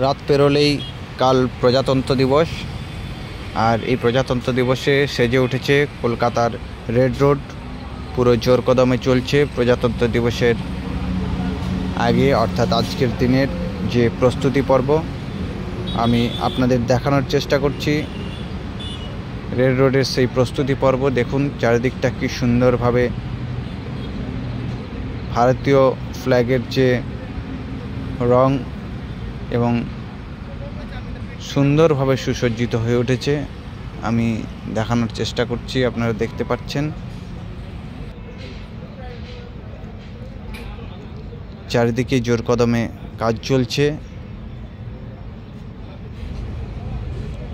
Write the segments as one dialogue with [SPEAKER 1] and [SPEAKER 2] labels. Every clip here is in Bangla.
[SPEAKER 1] রাত পেরোলেই কাল প্রজাতন্ত্র দিবস, আর এই প্রজাতন্ত্র দিবসে সেজে উঠেছে কলকাতার রেড রোড। পুরো জোর কদমে চলছে প্রজাতন্ত্র দিবসের আগে অর্থাৎ আজকের দিনের যে প্রস্তুতি পর্ব আমি আপনাদের দেখানোর চেষ্টা করছি। রেড রোডের সেই প্রস্তুতি পর্ব দেখুন, চারিদিকটা কি সুন্দরভাবে ভারতীয় ফ্ল্যাগের যে রং এবং সুন্দরভাবে সুসজ্জিত হয়ে উঠেছে আমি দেখানোর চেষ্টা করছি। আপনারা দেখতে পাচ্ছেন চারিদিকে জোর কদমে কাজ চলছে,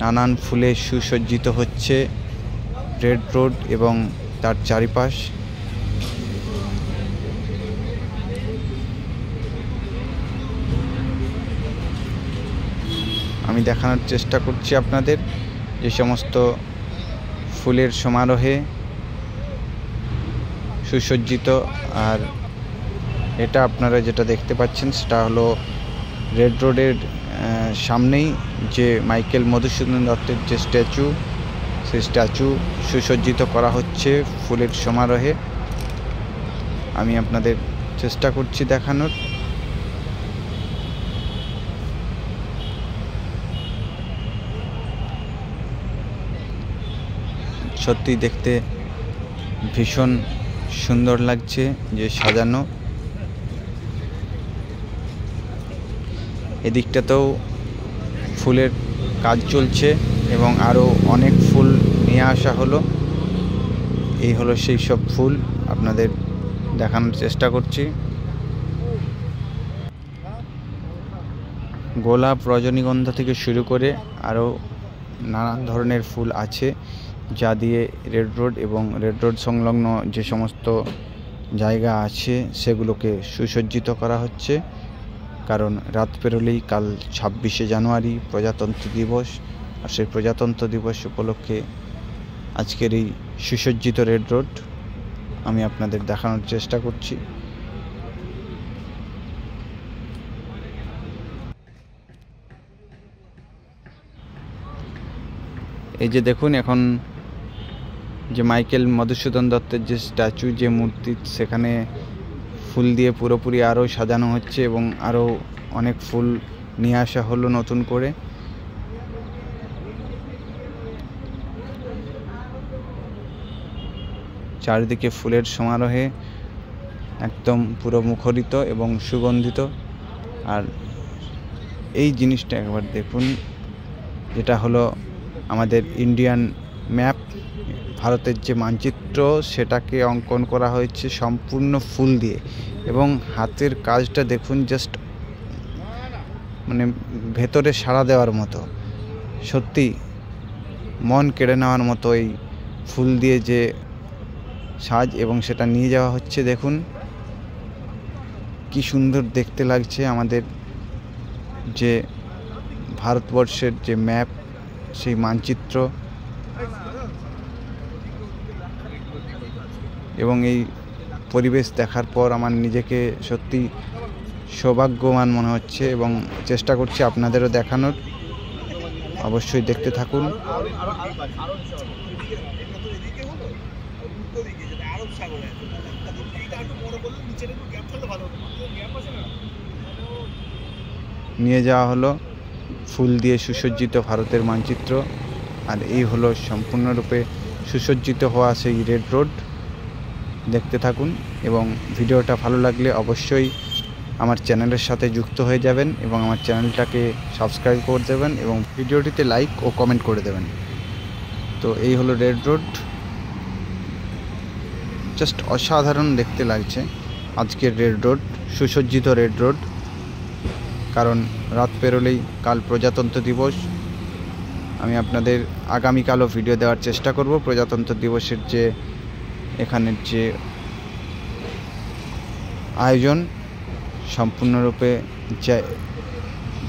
[SPEAKER 1] নানান ফুলে সুসজ্জিত হচ্ছে রেড রোড এবং তার চারিপাশ। আমি দেখানোর চেষ্টা করছি আপনাদের যে সমস্ত ফুলের সমারোহে সুসজ্জিত। আর এটা আপনারা যেটা দেখতে পাচ্ছেন সেটা হলো রেড রোডের সামনেই যে মাইকেল মধুসূদন দত্তের যে স্ট্যাচু, সেই স্ট্যাচু সুসজ্জিত করা হচ্ছে ফুলের সমারোহে। আমি আপনাদের চেষ্টা করছি দেখানোর। সত্যি দেখতে ভীষণ সুন্দর লাগছে যে সাজানো। এদিকটাতেও ফুলের কাজ চলছে এবং আরও অনেক ফুল নিয়ে আসা হলো। এই হলো সেই সব ফুল আপনাদের দেখানোর চেষ্টা করছি। গোলাপ, রজনীগন্ধা থেকে শুরু করে আরও নানান ধরনের ফুল আছে যা দিয়ে রেড রোড এবং রেড রোড সংলগ্ন যে সমস্ত জায়গা আছে সেগুলোকে সুসজ্জিত করা হচ্ছে। কারণ রাত পেরোলেই কাল 26শে জানুয়ারি প্রজাতন্ত্র দিবস, আর সেই প্রজাতন্ত্র দিবস উপলক্ষে আজকের এই সুসজ্জিত রেড রোড আমি আপনাদের দেখানোর চেষ্টা করছি। এই যে দেখুন, এখন যে মাইকেল মধুসূদন দত্তের যে স্ট্যাচু, যে মূর্তি, সেখানে ফুল দিয়ে পুরোপুরি আরও সাজানো হচ্ছে এবং আরও অনেক ফুল নিয়ে আসা হলো নতুন করে। চারিদিকে ফুলের সমারোহে একদম পুরো মুখরিত এবং সুগন্ধিত। আর এই জিনিসটা একবার দেখুন, যেটা হলো আমাদের ইন্ডিয়ান ম্যাপ, ভারতের যে মানচিত্র, সেটাকে অঙ্কন করা হয়েছে সম্পূর্ণ ফুল দিয়ে। এবং হাতের কাজটা দেখুন, জাস্ট মানে ভেতরে সাড়া দেওয়ার মতো, সত্যি মন কেড়ে নেওয়ার মতো এই ফুল দিয়ে যে সাজ, এবং সেটা নিয়ে যাওয়া হচ্ছে। দেখুন কি সুন্দর দেখতে লাগছে আমাদের যে ভারতবর্ষের যে ম্যাপ, সেই মানচিত্র। এবং এই পরিবেশ দেখার পর আমার নিজেকে সত্যি সৌভাগ্যবান মনে হচ্ছে এবং চেষ্টা করছি আপনাদেরও দেখানোর। অবশ্যই দেখতে থাকুন। নিয়ে যাওয়া হলো ফুল দিয়ে সুসজ্জিত ভারতের মানচিত্র, আর এই হলো সম্পূর্ণরূপে সুসজ্জিত হওয়া সেই রেড রোড। দেখতে থাকুন এবং ভিডিওটা ভালো লাগলে অবশ্যই আমার চ্যানেলের সাথে যুক্ত হয়ে যাবেন এবং আমার চ্যানেলটাকে সাবস্ক্রাইব করে দেবেন এবং ভিডিওটিতে লাইক ও কমেন্ট করে দেবেন। তো এই হলো রেড রোড, জাস্ট অসাধারণ দেখতে লাগছে আজকের রেড রোড, সুসজ্জিত রেড রোড। কারণ রাত পেরোলেই কাল প্রজাতন্ত্র দিবস। আমি আপনাদের আগামীকালও ভিডিও দেওয়ার চেষ্টা করব প্রজাতন্ত্র দিবসের যে এখানের যে আয়োজন, সম্পূর্ণরূপে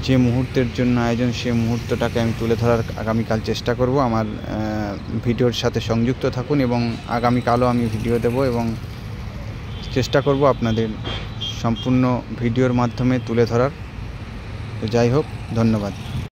[SPEAKER 1] যে মুহূর্তের জন্য আয়োজন, সেই মুহূর্তটাকে আমি তুলে ধরার আগামীকাল চেষ্টা করব। আমার ভিডিওর সাথে সংযুক্ত থাকুন এবং আগামীকালও আমি ভিডিও দেব এবং চেষ্টা করব আপনাদের সম্পূর্ণ ভিডিওর মাধ্যমে তুলে ধরার। তো যাই হোক, ধন্যবাদ।